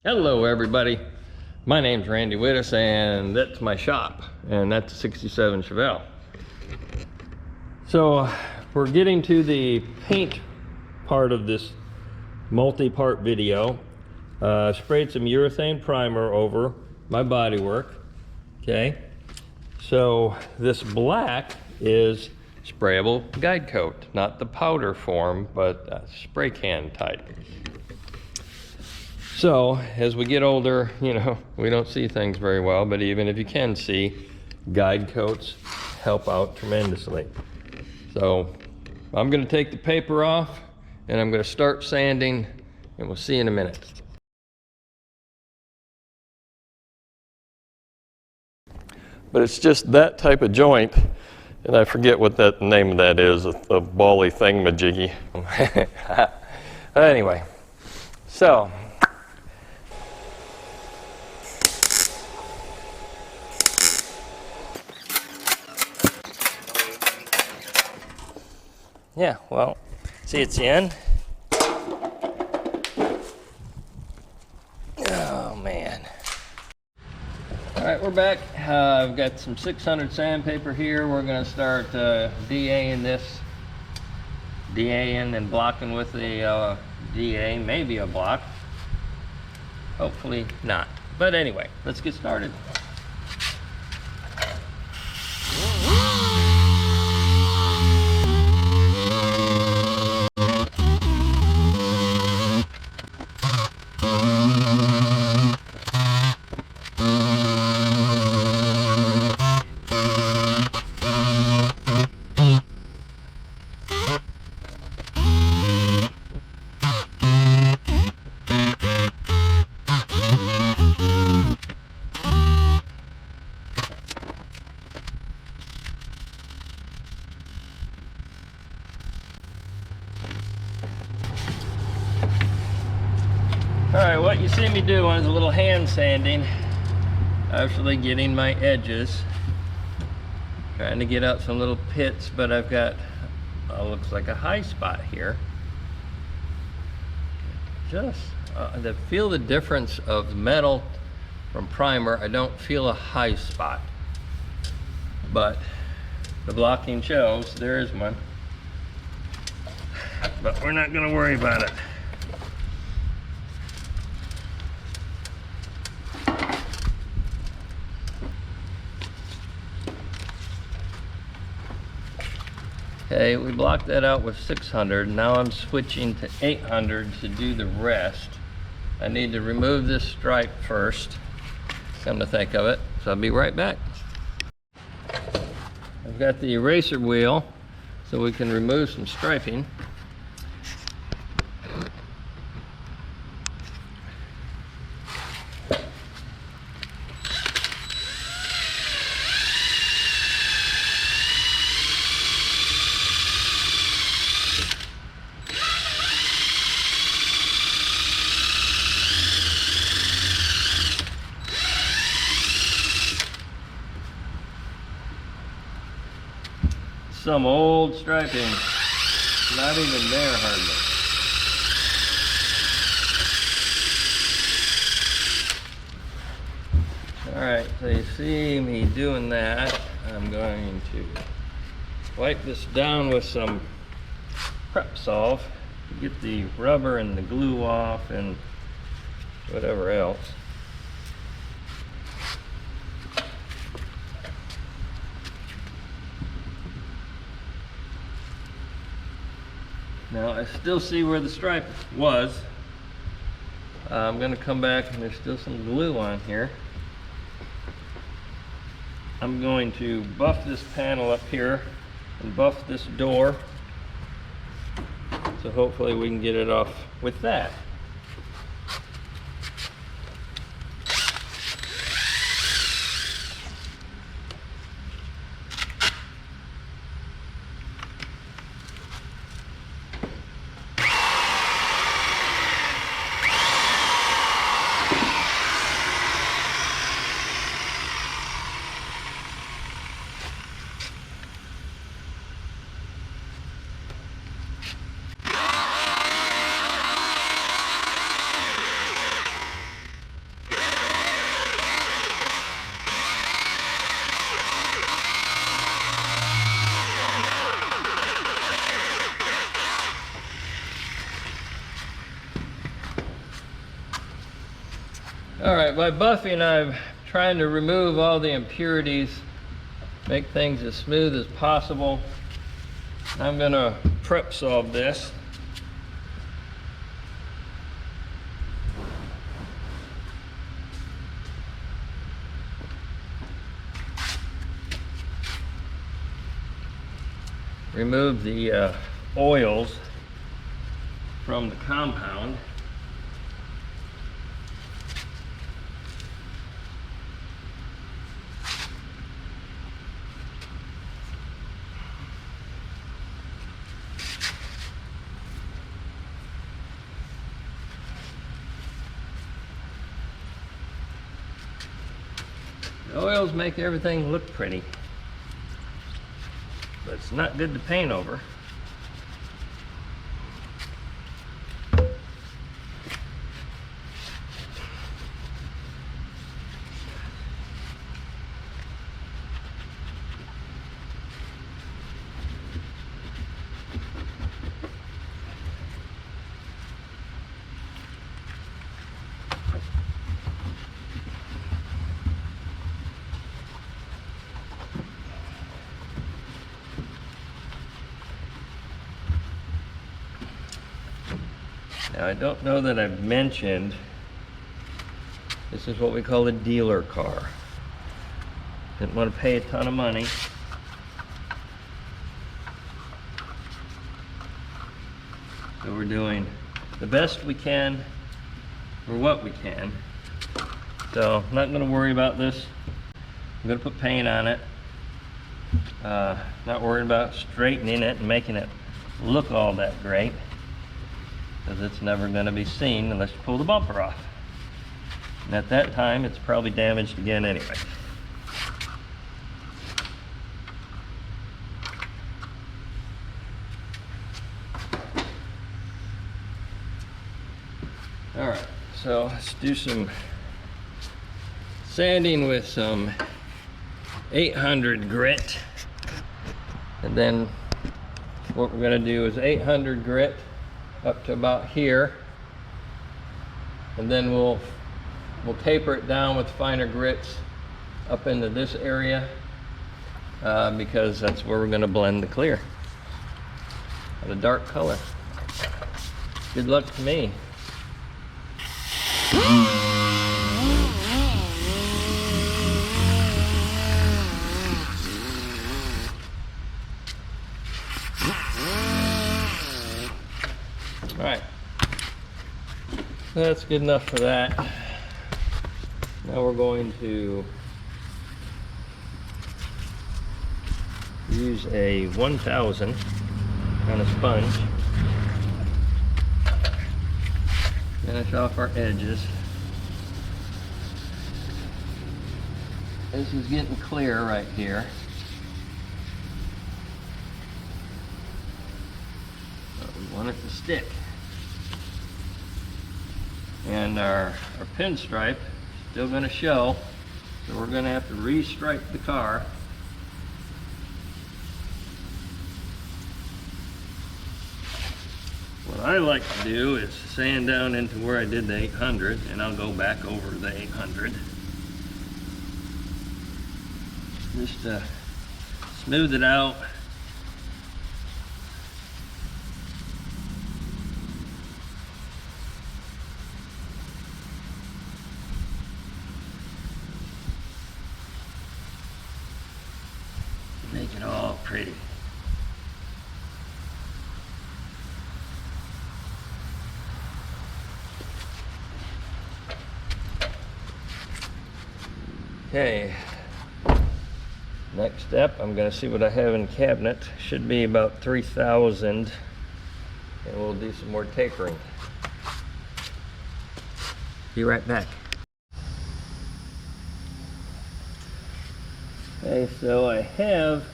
Hello everybody, my name's Randy Wittes and that's my shop, and that's a 67 Chevelle. So we're getting to the paint part of this multi-part video. Sprayed some urethane primer over my Bodywork. Okay, so this black is sprayable guide coat, not the powder form but spray can type. So as we get older, we don't see things very well, but even if you can see, guide coats help out tremendously. So I'm going to take the paper off and I'm going to start sanding, and we'll see you in a minute. But it's just that type of joint, and I forget what that name of that is, a bally thingamajiggy. Anyway, so yeah, well, see, it's in. Oh, man. All right, we're back. I've got some 600 sandpaper here. We're going to start DAing this. DAing and blocking with the DA, maybe a block. Hopefully not. But anyway, let's get started. Alright, what you see me doing is a little hand sanding, actually getting my edges, trying to get out some little pits, but I've got, looks like a high spot here. Just to feel the difference of metal from primer, I don't feel a high spot, but the blocking shows there is one, but we're not going to worry about it. Okay, we blocked that out with 600. Now I'm switching to 800 to do the rest. I need to remove this stripe first, come to think of it, so I'll be right back. I've got the eraser wheel so we can remove some striping. Some old striping, not even there hardly. Alright, so you see me doing that. I'm going to wipe this down with some prep solve to get the rubber and the glue off and whatever else. Now I still see where the stripe was. I'm going to come back and there's still some glue on here. I'm going to buff this panel up here and buff this door, so hopefully we can get it off with that. All right, by buffing, I'm trying to remove all the impurities, make things as smooth as possible. I'm gonna prep solve this. Remove the oils from the compound. The oils make everything look pretty, but it's not good to paint over. Now, I don't know that I've mentioned, this is what we call a dealer car. Didn't want to pay a ton of money. So we're doing the best we can for what we can. So I'm not going to worry about this. I'm going to put paint on it. Not worried about straightening it and making it look all that great, because it's never going to be seen unless you pull the bumper off. And at that time, it's probably damaged again anyway. All right, so let's do some sanding with some 800 grit. And then what we're going to do is 800 grit up to about here, and then we'll taper it down with finer grits up into this area, because that's where we're going to blend the clear of a dark color. Good luck to me. All right, that's good enough for that. Now we're going to use a 1000 on a sponge. Finish off our edges. This is getting clear right here. But we want it to stick. And our pinstripe is still going to show, so we're going to have to restripe the car. What I like to do is sand down into where I did the 800, and I'll go back over the 800 just to smooth it out. Make it all pretty. Okay, next step, I'm going to see what I have in the cabinet. Should be about 3,000, and we'll do some more tapering. Be right back. Okay, so I have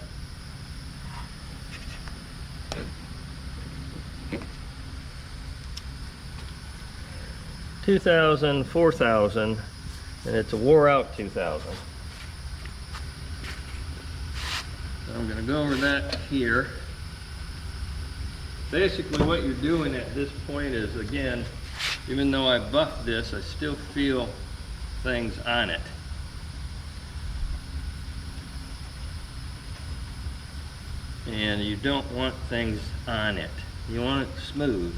$2,000, $4,000, and it's a wore out 2,000. So I'm going to go over that here. Basically what you're doing at this point is, again, even though I buffed this, I still feel things on it. And you don't want things on it. You want it smooth.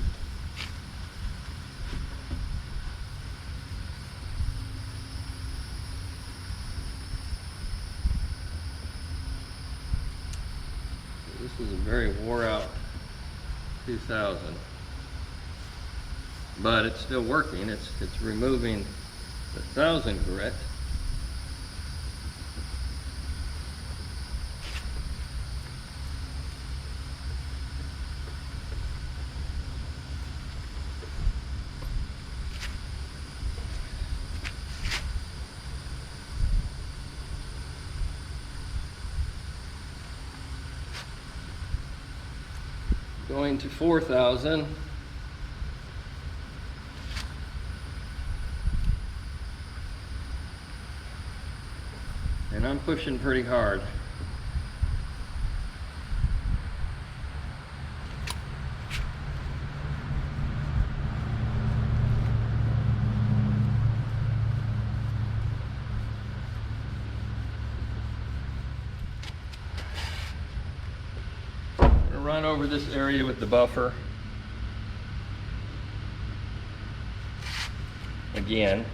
This is a very wore out 2000. But it's still working. It's removing the 1000 grit. Going to 4000. And I'm pushing pretty hard. Run over this area with the buffer again.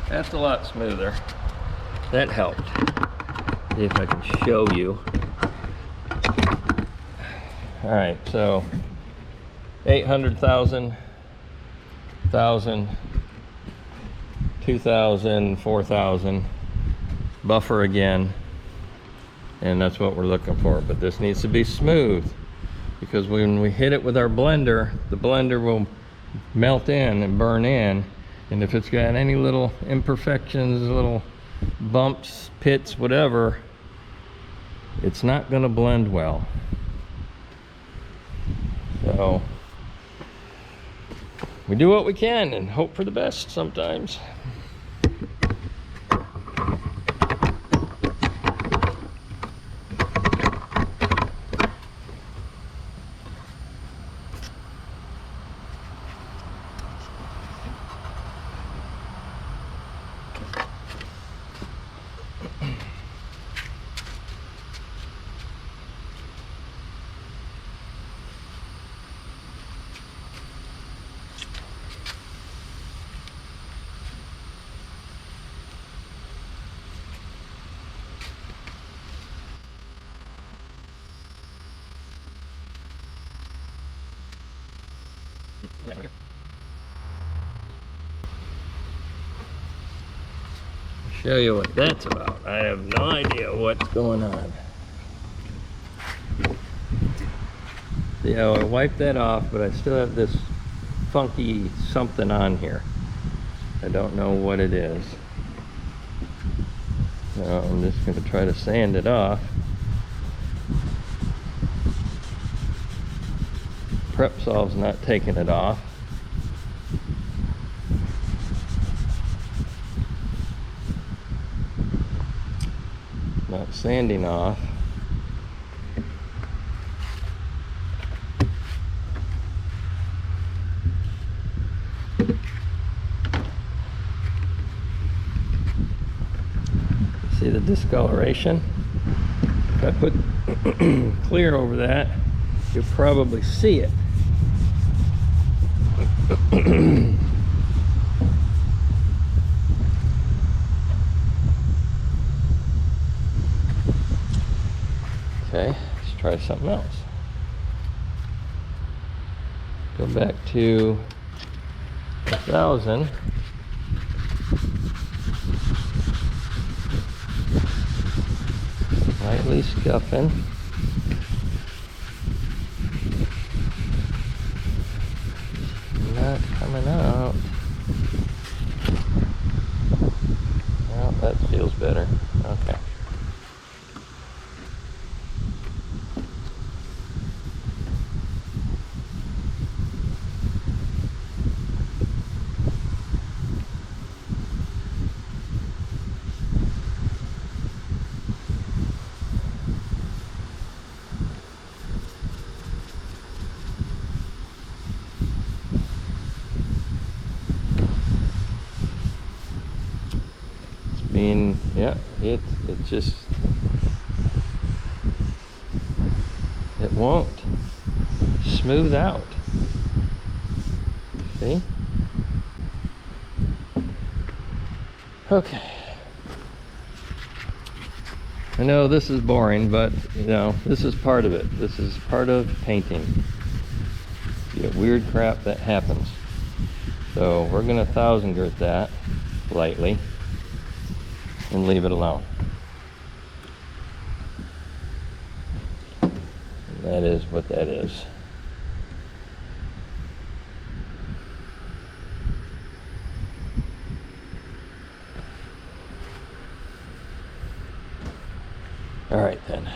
That's a lot smoother. That helped. See if I can show you. All right, so 800,000, 1,000, 2,000, 4,000, buffer again, and that's what we're looking for. But this needs to be smooth, because when we hit it with our blender, the blender will melt in and burn in. And if it's got any little imperfections, little bumps, pits, whatever, it's not going to blend well. So we do what we can and hope for the best sometimes. Show you what that's about. I have no idea what's going on. See how I wiped that off, but I still have this funky something on here. I don't know what it is. So I'm just going to try to sand it off. Prep Solve's not taking it off. Not sanding off. See the discoloration? If I put clear over that, you'll probably see it. Okay, let's try something else. Go back to 1000. Lightly scuffing. Not coming out. Well, that feels better. Okay. Yeah, it just, it won't smooth out. See? Okay. I know this is boring, but you know, this is part of it. This is part of painting. You get weird crap that happens. So we're gonna 1000 grit that lightly and leave it alone. And that is what that is. All right then.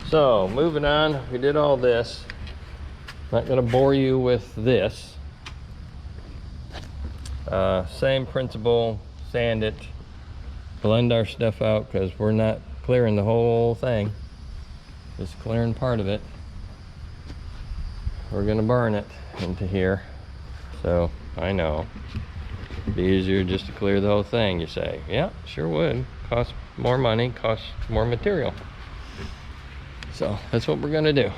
So moving on, we did all this. Not gonna bore you with this. Same principle, sand it, blend our stuff out because we're not clearing the whole thing, just clearing part of it. We're gonna burn it into here. So I know, it'd be easier just to clear the whole thing, you say. Yeah, sure would. Cost more money, cost more material. So that's what we're gonna do.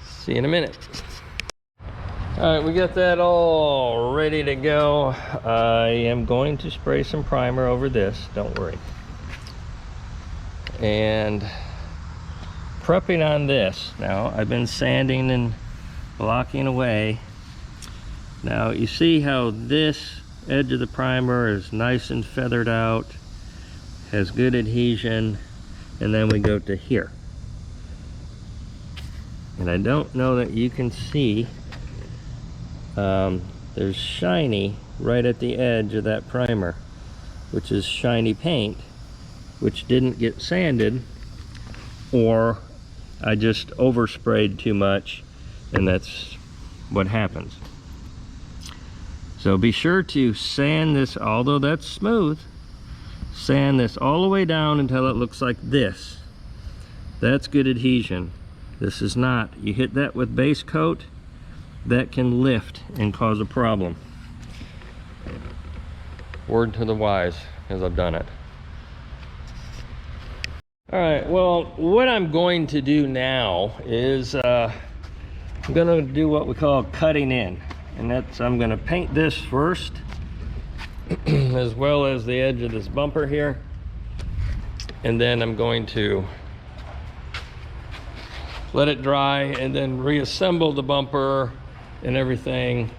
See you in a minute. All right, we got that all ready to go. I am going to spray some primer over this, don't worry. And prepping on this. Now, I've been sanding and blocking away. Now, you see how this edge of the primer is nice and feathered out, has good adhesion, and then we go to here. And I don't know that you can see, there's shiny right at the edge of that primer, which is shiny paint, which didn't get sanded, or I just oversprayed too much, and that's what happens. So be sure to sand this, although that's smooth, sand this all the way down until it looks like this. That's good adhesion. This is not. You hit that with base coat, that can lift and cause a problem. Word to the wise, as I've done it. All right, well, what I'm going to do now is I'm gonna do what we call cutting in. And that's, I'm gonna paint this first, as well as the edge of this bumper here. And then I'm going to let it dry and then reassemble the bumper and everything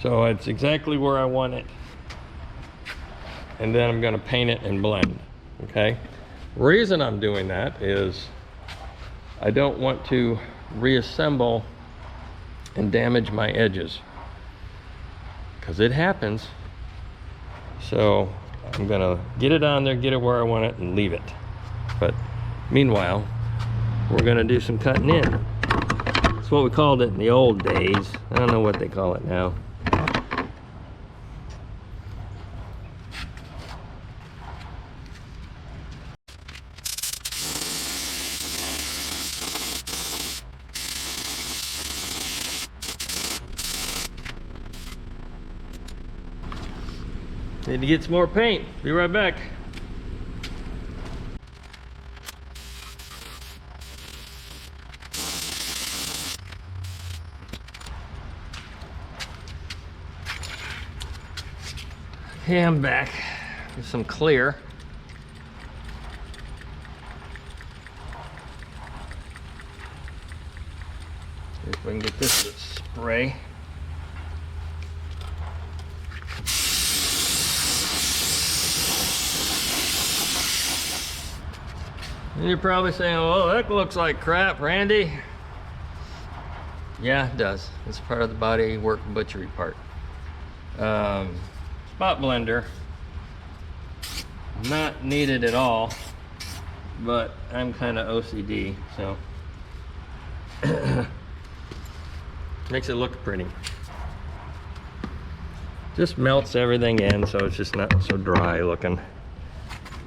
so it's exactly where I want it. And then I'm gonna paint it and blend, okay? Reason I'm doing that is I don't want to reassemble and damage my edges, because it happens. So I'm gonna get it on there, get it where I want it, and leave it. But meanwhile, we're gonna do some cutting in. That's what we called it in the old days. I don't know what they call it now. Need to get some more paint. Be right back. Okay, I'm back with some clear. See if we can get this to spray. And you're probably saying, well, that looks like crap, Randy. Yeah, it does. It's part of the Bodywork butchery part. Spot blender, not needed at all, but I'm kind of OCD, so makes it look pretty. Just melts everything in, so it's just not so dry looking,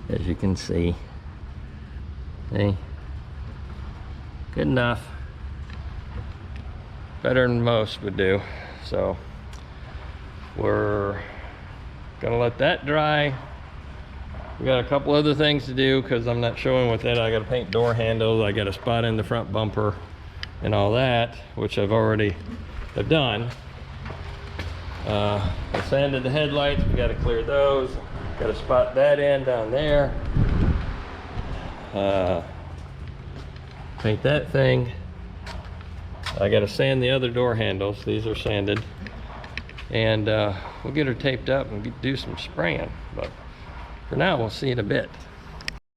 as you can see. See? Good enough. Better than most would do. So we're gonna let that dry. We got a couple other things to do because I'm not showing with it. I gotta paint door handles, I got a spot in the front bumper and all that, which I've already have done. I sanded the headlights, we gotta clear those. Gotta spot that in down there. Paint that thing. I gotta sand the other door handles. These are sanded. And we'll get her taped up and do some spraying. But for now, we'll see in a bit.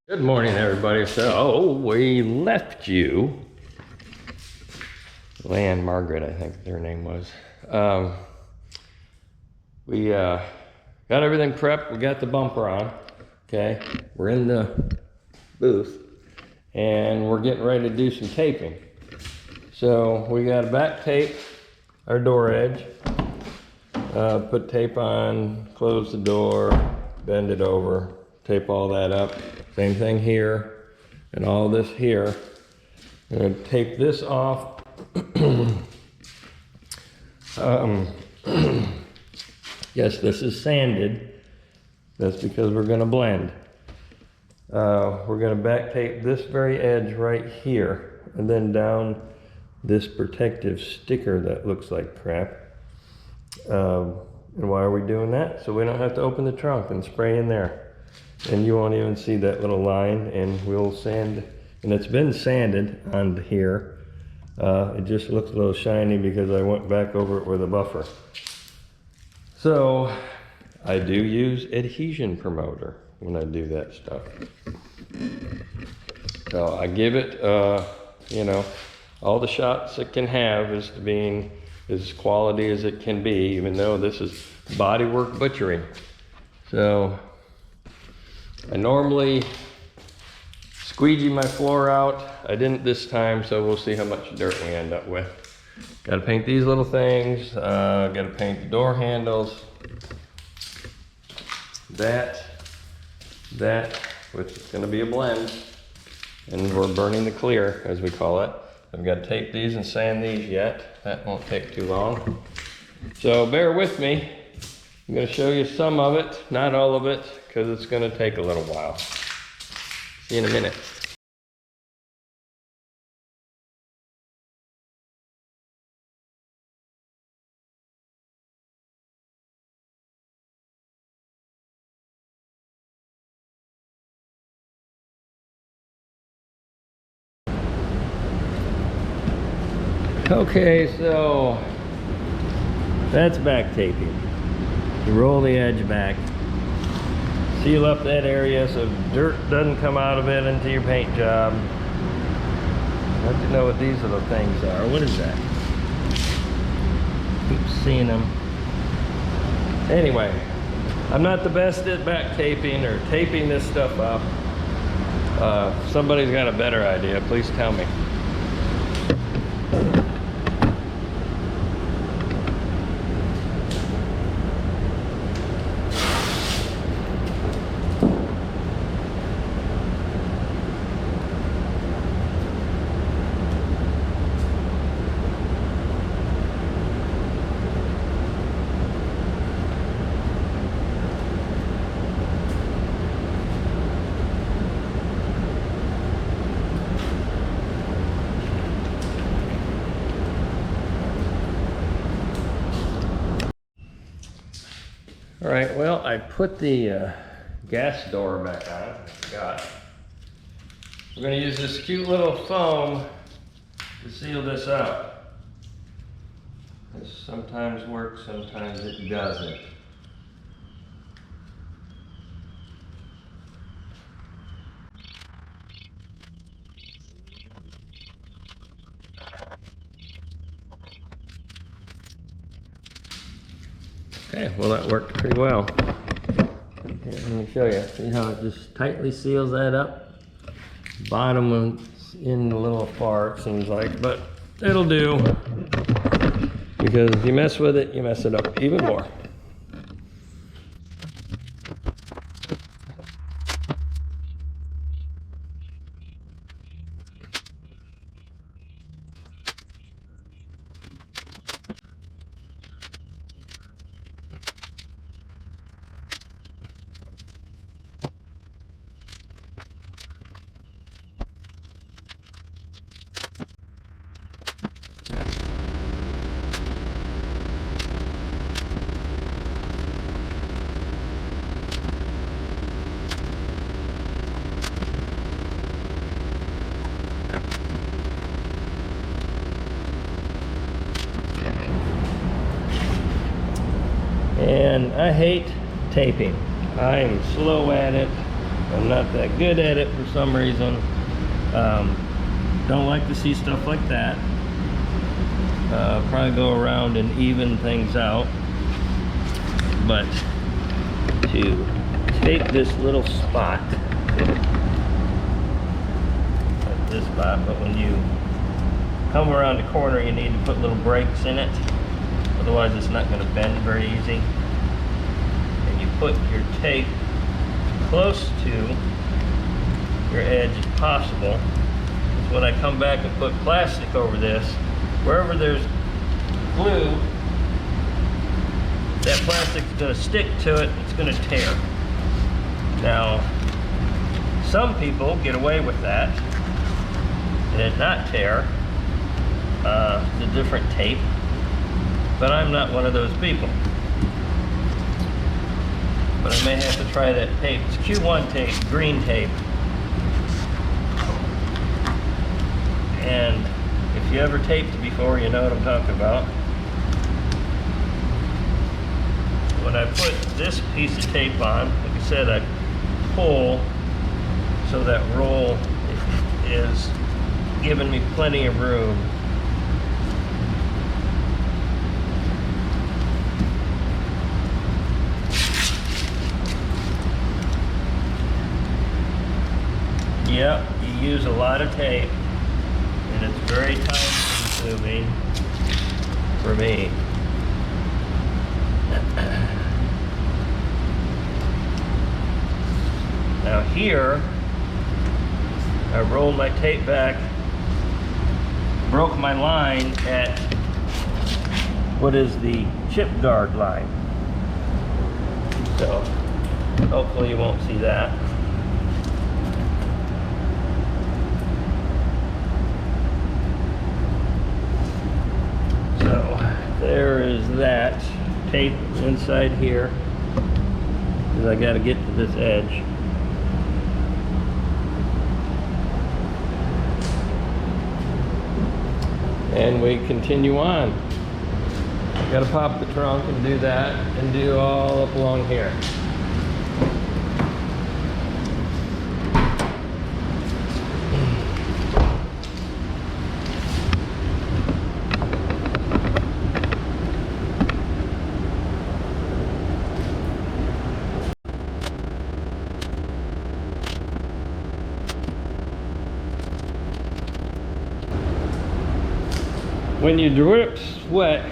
Good morning, everybody. So we left you. Lan Margaret, I think their name was. We got everything prepped. We got the bumper on. Okay, we're in the booth and we're getting ready to do some taping. So we got to back tape our door edge, put tape on, close the door, bend it over, tape all that up. Same thing here and all this here. I'm going to tape this off. Yes, this is sanded. That's because we're going to blend. We're going to back tape this very edge right here and then down this protective sticker that looks like crap. And why are we doing that? So we don't have to open the trunk and spray in there. And you won't even see that little line, and we'll sand, and it's been sanded on here. It just looks a little shiny because I went back over it with a buffer. So I do use adhesion promoter when I do that stuff. So I give it, you know, all the shots it can have as to being as quality as it can be, even though this is Bodywork butchery. So I normally squeegee my floor out. I didn't this time, so we'll see how much dirt we end up with. Gotta paint these little things, gotta paint the door handles, that, which is gonna be a blend, and we're burning the clear, as we call it. I've got to tape these and sand these yet. That won't take too long. So bear with me. I'm going to show you some of it, not all of it, because it's going to take a little while. See you in a minute. Okay, so that's back taping. You roll the edge back, seal up that area so dirt doesn't come out of it into your paint job. I'd like to know what these little things are. What is that? Keep seeing them. Anyway, I'm not the best at back taping or taping this stuff up. If somebody's got a better idea, please tell me. All right, well, I put the gas door back on. I forgot. We're going to use this cute little foam to seal this up. This sometimes works, sometimes it doesn't. Okay, well that worked pretty well. Here, let me show you. See how it just tightly seals that up? Bottom is in a little far, it seems like, but it'll do. Because if you mess with it, you mess it up even more. And I hate taping. I'm slow at it. I'm not that good at it for some reason. Don't like to see stuff like that. Probably go around and even things out. But to tape this little spot, like this spot, but when you come around the corner, you need to put little breaks in it. Otherwise it's not going to bend very easy. And you put your tape close to your edge as possible. So when I come back and put plastic over this, wherever there's glue, that plastic's going to stick to it, it's going to tear. Now, some people get away with that and it not tear the different tape. But I'm not one of those people. But I may have to try that tape. It's Q1 tape, green tape. And if you ever taped before, you know what I'm talking about. When I put this piece of tape on, like I said, I pull so that roll is giving me plenty of room. Yep, you use a lot of tape, and it's very time consuming for me. Now here, I rolled my tape back, broke my line at what is the chip guard line. So hopefully you won't see that. There is that tape inside here, because I got to get to this edge. And we continue on. Got to pop the trunk and do that, and do all up along here. When you drip sweat,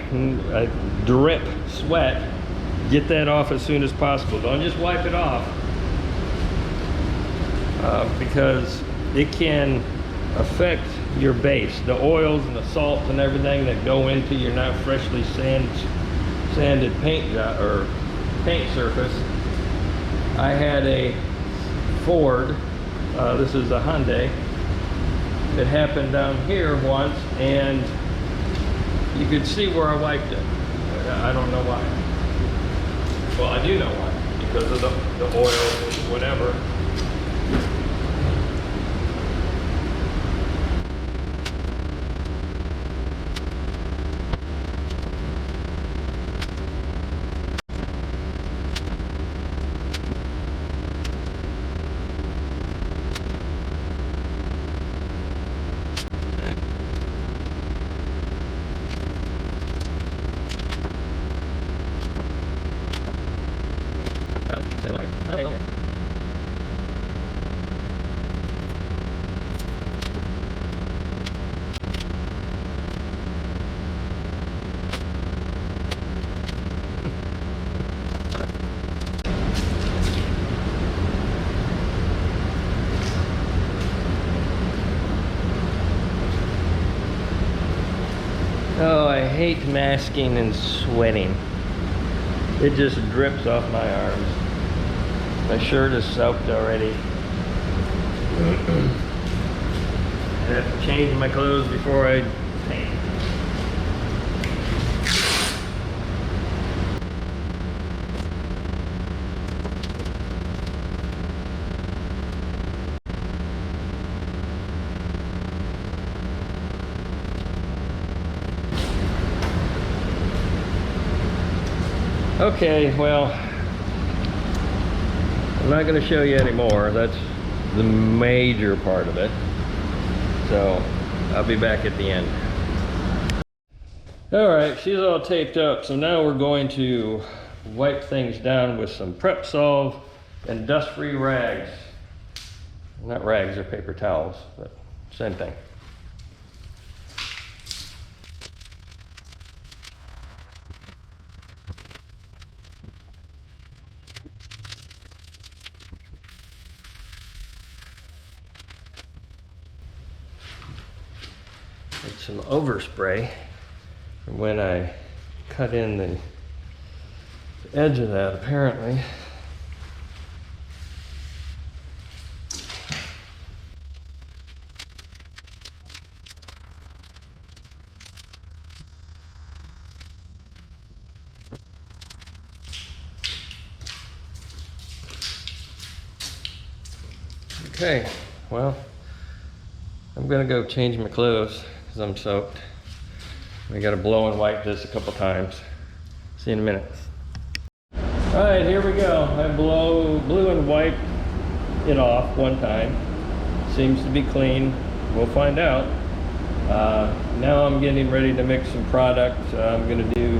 get that off as soon as possible. Don't just wipe it off, because it can affect your base. The oils and the salts and everything that go into your not freshly sanded paint job or paint surface. I had a Ford, this is a Hyundai. It happened down here once, and you could see where I wiped it. I don't know why. Well, I do know why, because of the oil, whatever. Oh, I hate masking and sweating. It just drips off my arms. My shirt is soaked already. I have to change my clothes before I paint. Okay, well, I'm not going to show you anymore. That's the major part of it. So I'll be back at the end. All right, she's all taped up. So now we're going to wipe things down with some Prep Solve and dust-free rags. Not rags, they're paper towels, but same thing. It's some overspray from when I cut in the edge of that, apparently. Okay, well, I'm gonna go change my clothes because I'm soaked. We gotta blow and wipe this a couple times. See you in a minute. All right, here we go. I blew and wiped it off one time. Seems to be clean. We'll find out. Now I'm getting ready to mix some product. I'm gonna do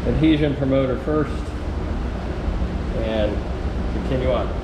adhesion promoter first and continue on.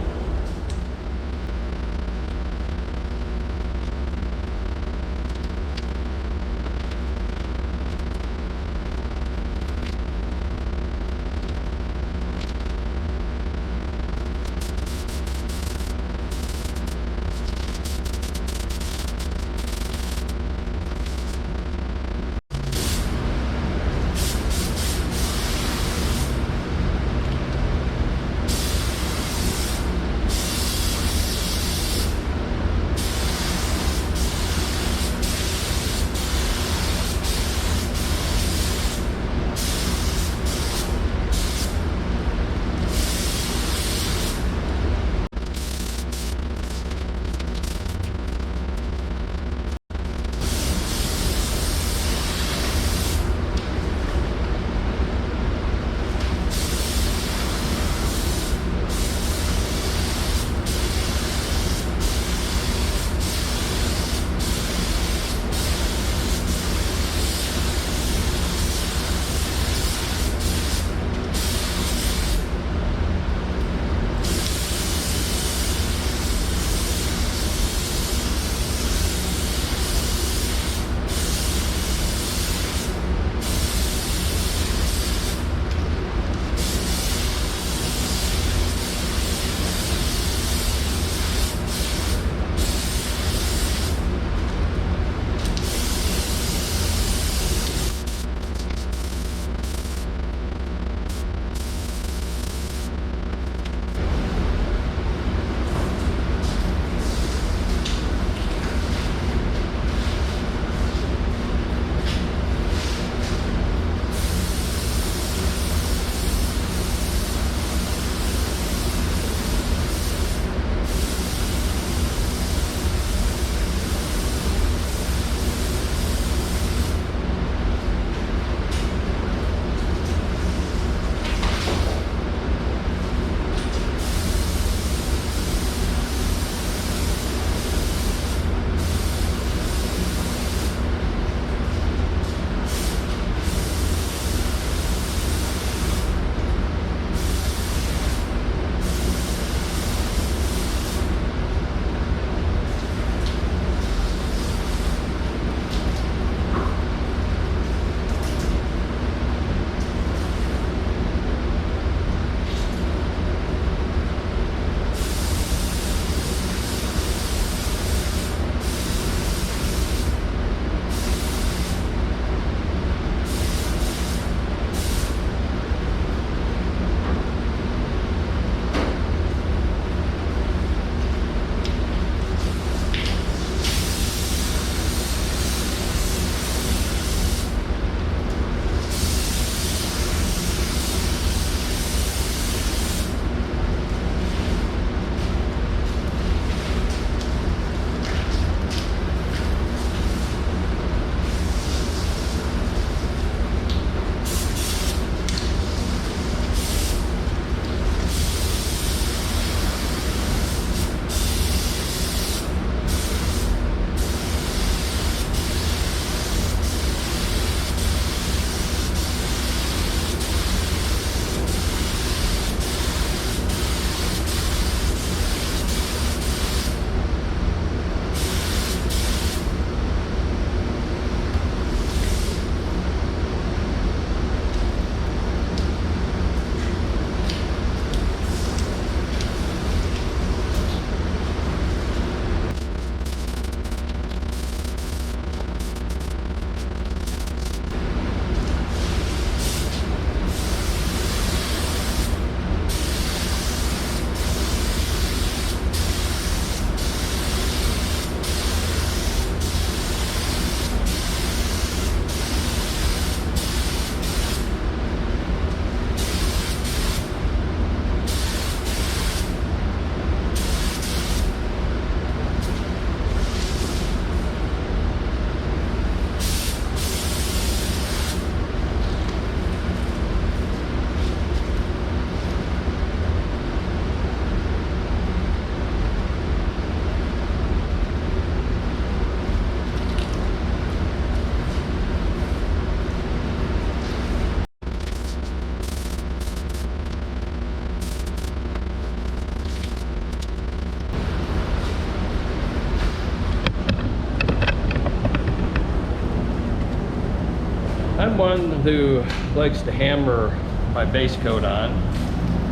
someone who likes to hammer my base coat on,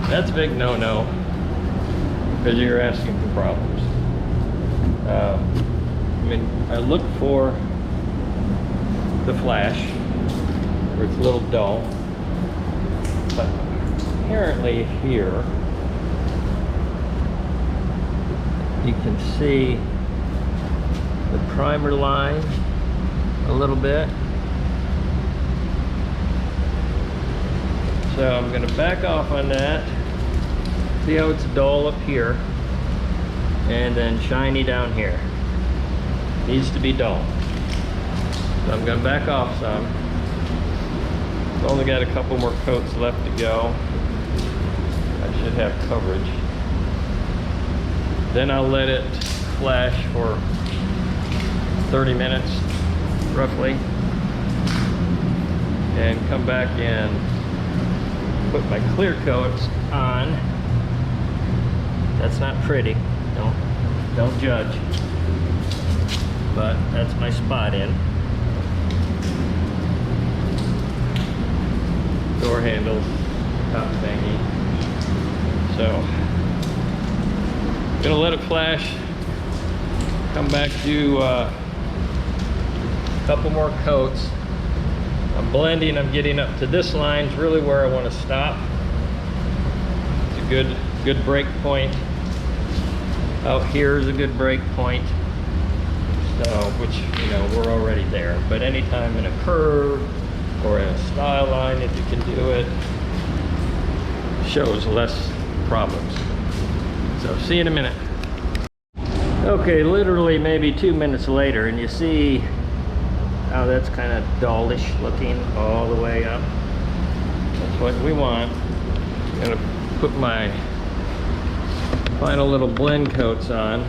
that's a big no-no, because you're asking for problems. I mean, I look for the flash, where it's a little dull, but apparently here, you can see the primer line a little bit. So I'm going to back off on that. See how it's dull up here and then shiny down here. Needs to be dull. So I'm going to back off some. I've only got a couple more coats left to go. I should have coverage. Then I'll let it flash for 30 minutes roughly and come back and put my clear coats on. That's not pretty, don't judge, but that's my spot in. Door handles, top thingy. So I'm gonna let it flash, come back, do a couple more coats. I'm blending, I'm getting up to this line's really where I want to stop. It's a good break point. Out here is a good break point. So, which, you know, we're already there. But anytime in a curve or in a style line, if you can do it, shows less problems. So, see you in a minute. Okay, literally maybe 2 minutes later, and you see how that's kind of dullish looking all the way up. That's what we want. I'm gonna put my final little blend coats on.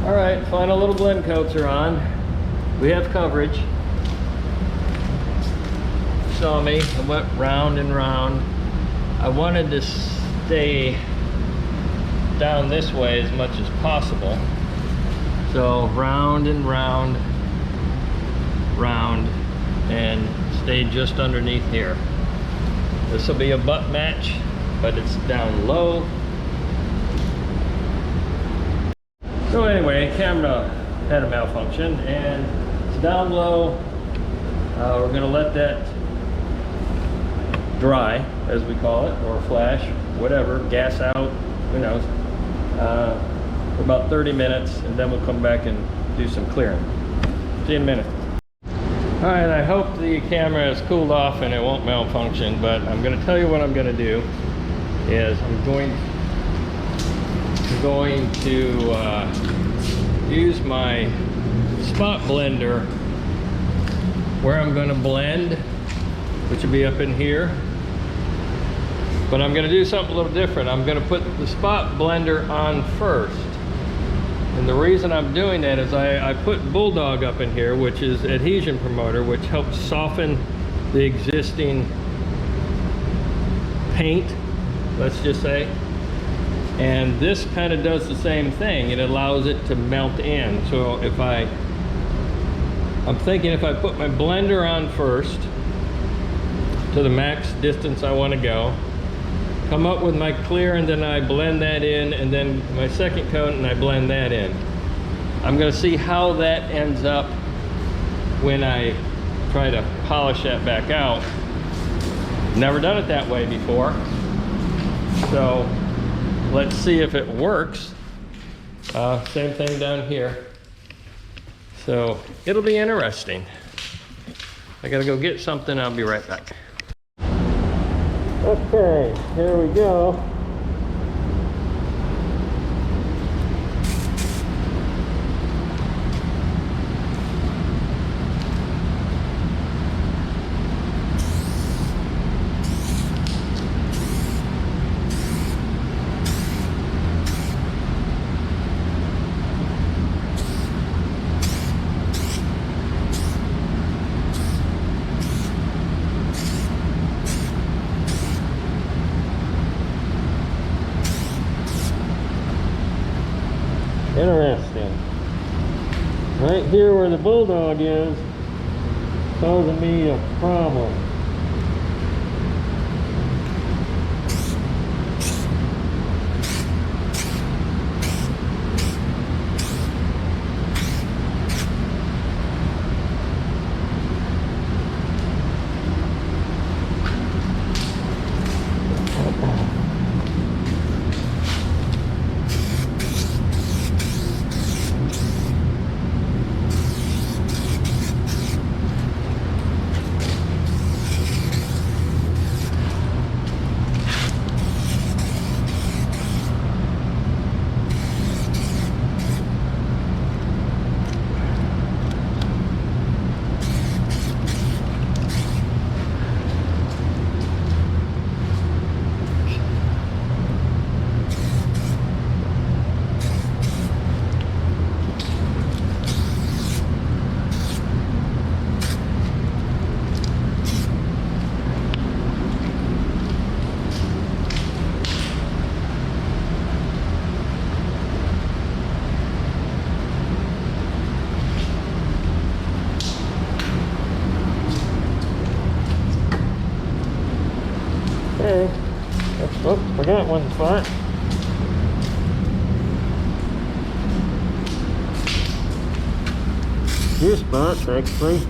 Alright, final little blend coats are on. We have coverage. You saw me, I went round and round. I wanted to stay down this way as much as possible. So round and round, round, and stay just underneath here. This will be a butt match, but it's down low. So anyway, camera had a malfunction and it's down low. We're gonna let that dry, as we call it, or flash, whatever, gas out, who knows, for about 30 minutes, and then we'll come back and do some clearing. See you in a minute. All right, I hope the camera has cooled off and it won't malfunction, but I'm gonna tell you what I'm gonna do is I'm going to use my spot blender where I'm going to blend, which will be up in here. But I'm going to do something a little different. I'm going to put the spot blender on first, And the reason I'm doing that is I put Bulldog up in here, which is adhesion promoter, which helps soften the existing paint, let's just say. And this kind of does the same thing. It allows it to melt in. So if I'm thinking if I put my blender on first to the max distance I want to go, come up with my clear, and then I blend that in, and then my second coat, and I blend that in. I'm going to see how that ends up when I try to polish that back out. Never done it that way before, so let's see if it works. Same thing down here. So it'll be interesting. I gotta go get something. I'll be right back. Okay, here we go. Interesting. Right here where the Bulldog is, causing me a problem. Okay. Oh, forgot one spot. Two spots, actually.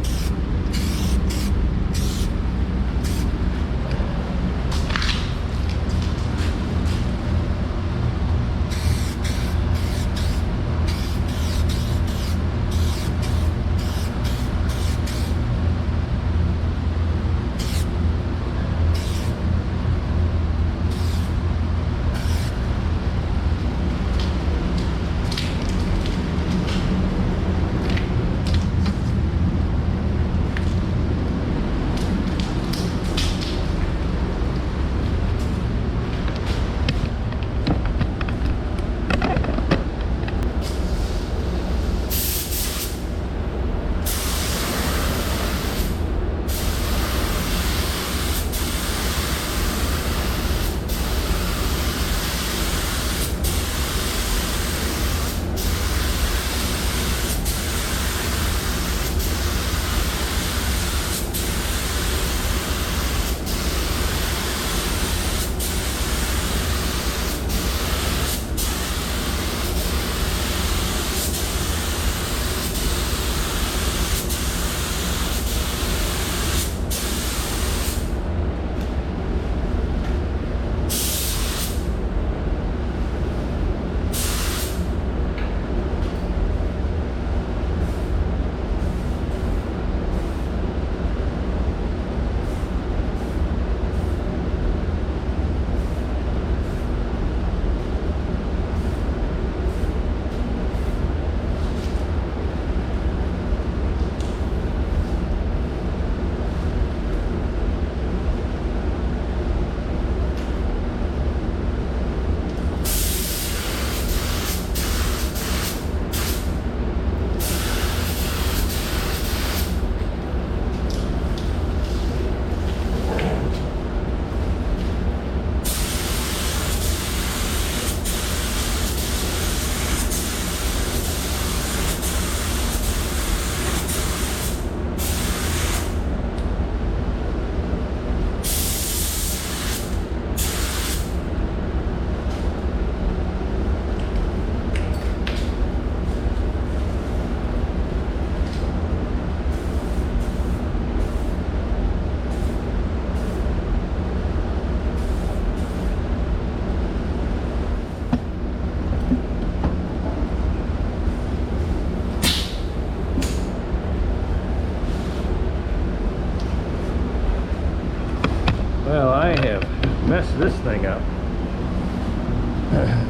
Well, I have messed this thing up.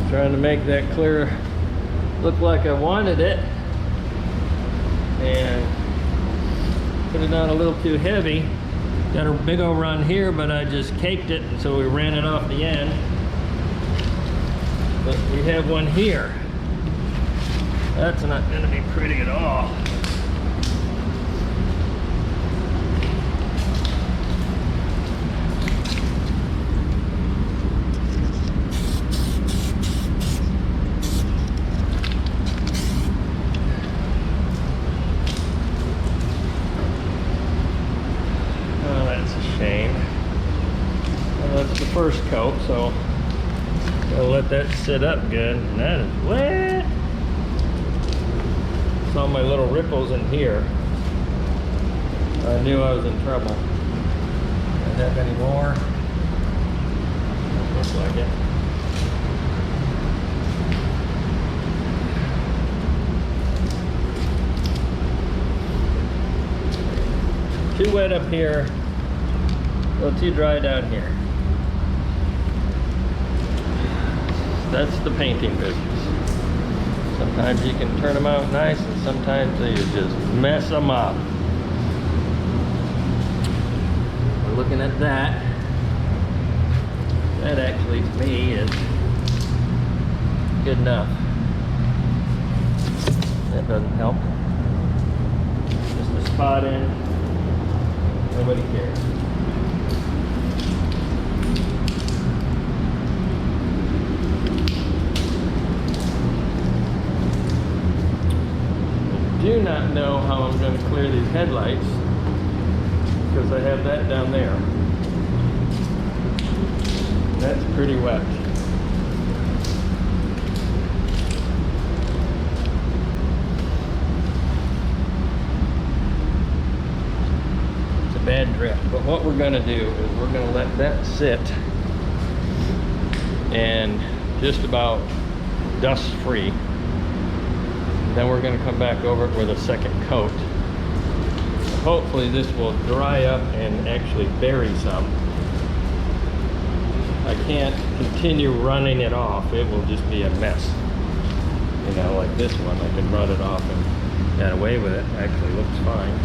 Trying to make that clear look like I wanted it, and put it on a little too heavy. Got a big old run here, but I just caked it, and so we ran it off the end. But we have one here. That's not going to be pretty at all. That's the first coat, so I'll let that sit up good. And that is wet. Saw my little ripples in here. I knew I was in trouble. Don't have any more. Looks like it. Too wet up here. A little too dry down here. That's the painting business. Sometimes you can turn them out nice, and sometimes you just mess them up. We're looking at that. That actually, to me, is good enough. That doesn't help. Just a spot in. Nobody cares. I do not know how I'm going to clear these headlights because I have that down there. That's pretty wet. It's a bad drift, but what we're going to do is we're going to let that sit and just about dust free. Then we're going to come back over it with a second coat. Hopefully this will dry up and actually bury some. I can't continue running it off. It will just be a mess. You know, like this one, I can run it off and get away with it. Actually looks fine.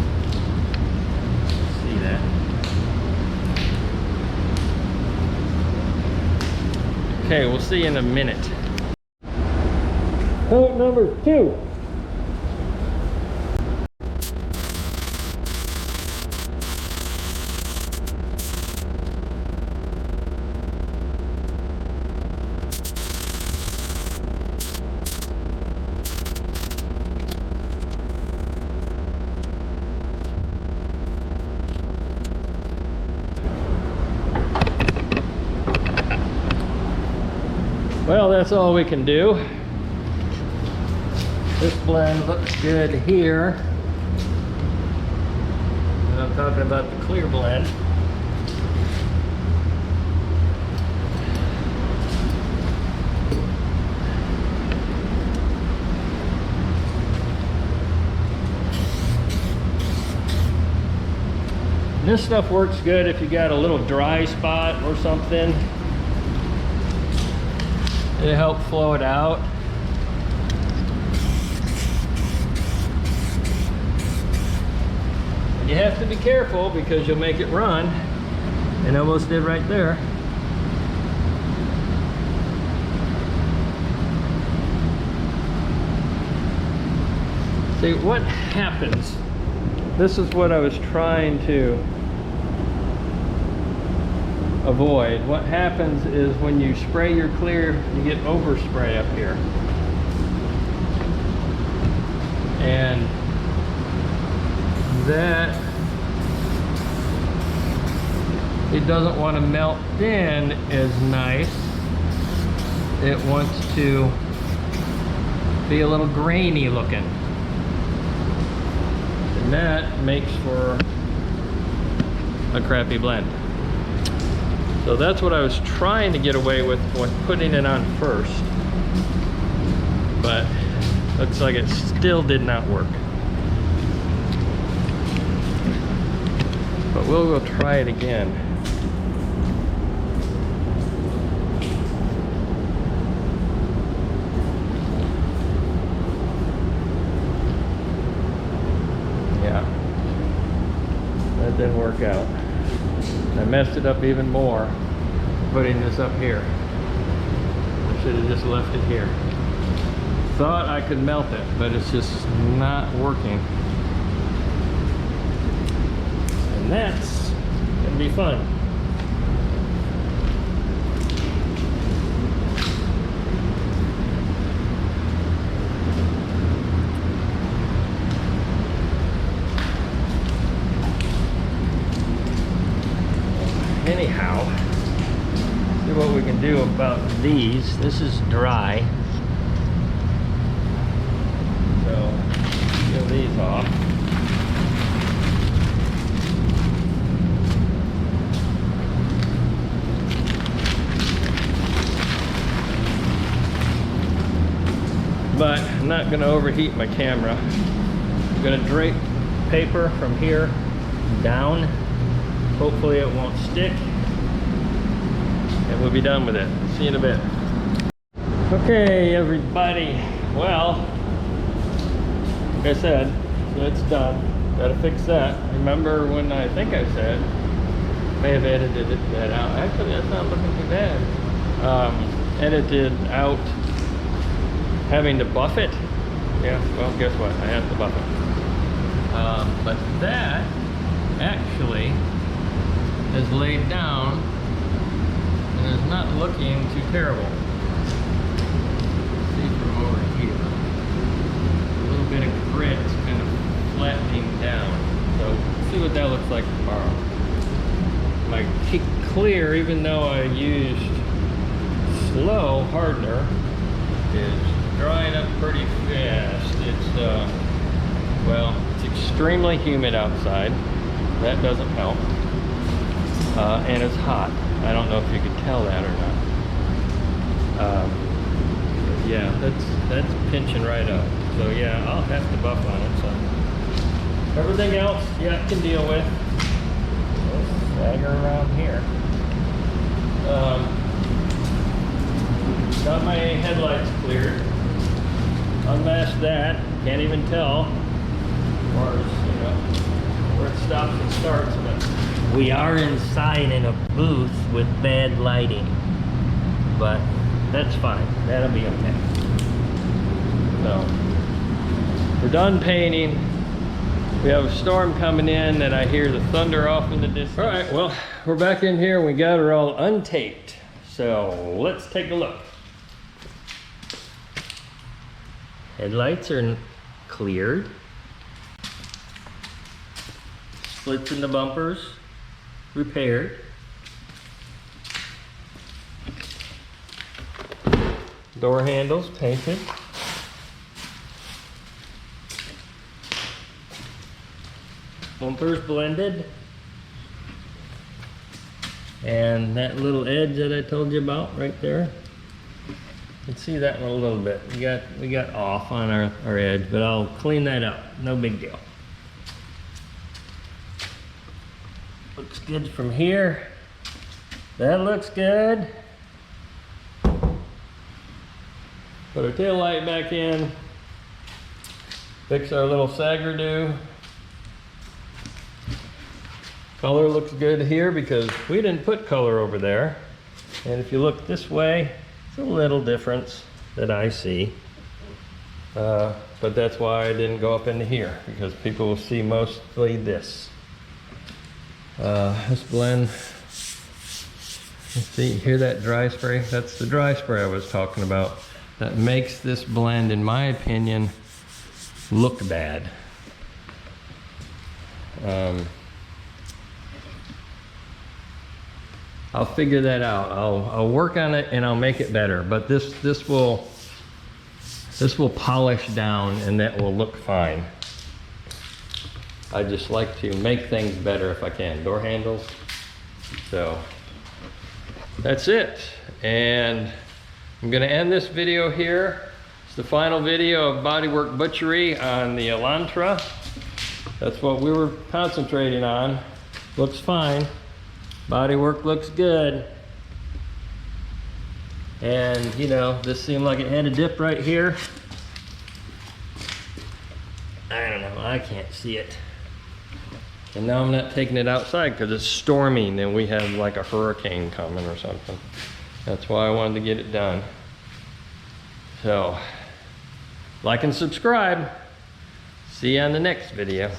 See that? Okay, we'll see you in a minute. Coat number 2. Well, that's all we can do. This blend looks good here. And I'm talking about the clear blend. This stuff works good if you got a little dry spot or something. It'll help flow it out. And you have to be careful because you'll make it run. And almost did right there. See what happens. This is what I was trying to avoid. What happens is when you spray your clear, you get overspray up here. And that, it doesn't want to melt in as nice. It wants to be a little grainy looking. And that makes for a crappy blend. So that's what I was trying to get away with when putting it on first. But looks like it still did not work. But we'll go try it again. didn't work out. I messed it up even more putting this up here. I should have just left it here. Thought I could melt it, but it's just not working. And that's gonna be fun. Anyhow, see what we can do about these. This is dry, so peel these off. But I'm not going to overheat my camera. I'm going to drape paper from here down. Hopefully it won't stick, and we'll be done with it. See you in a bit. Okay, everybody. Well, like I said, it's done. Gotta fix that. Remember when I think I said, may have edited that out. Actually, that's not looking too bad. Edited out having to buff it. Yeah, well, guess what? I have to buff it. But that actually is laid down and is not looking too terrible. See from over here, a little bit of grit kind of flattening down. So see what that looks like tomorrow. My clear, even though I used slow hardener, is drying up pretty fast. It's well, it's extremely humid outside. That doesn't help. And it's hot. I don't know if you could tell that or not. But yeah, that's pinching right up. So yeah, I'll have to buff on it. So everything else, yeah, I can deal with. Let's stagger around here. Got my headlights cleared. Unmasked that. Can't even tell, or you know, where it stops and starts. But we are inside in a booth with bad lighting, but that's fine. That'll be okay. So we're done painting. We have a storm coming in, and I hear the thunder off in the distance. All right, well, we're back in here. We got her all untaped. So let's take a look. Headlights are cleared. Splits in the bumpers repaired. Door handles painted. Bumpers blended. And that little edge that I told you about right there, you can see that one a little bit. We got off on our edge, but I'll clean that up. No big deal. Looks good from here. That looks good. Put our tail light back in. Fix our little sagger-do. Color looks good here because we didn't put color over there. And if you look this way, it's a little difference that I see. But that's why I didn't go up into here, because people will see mostly this. This blend, see, hear that dry spray? That's the dry spray I was talking about. That makes this blend, in my opinion, look bad. I'll figure that out. I'll work on it and I'll make it better. But this will polish down and that will look fine. I just like to make things better if I can. Door handles. So that's it. And I'm gonna end this video here. It's the final video of Bodywork Butchery on the Elantra. That's what we were concentrating on. Looks fine. Bodywork looks good. And you know, this seemed like it had a dip right here. I don't know, I can't see it. And now I'm not taking it outside because it's storming and we have like a hurricane coming or something. That's why I wanted to get it done. So, like and subscribe. See you on the next video.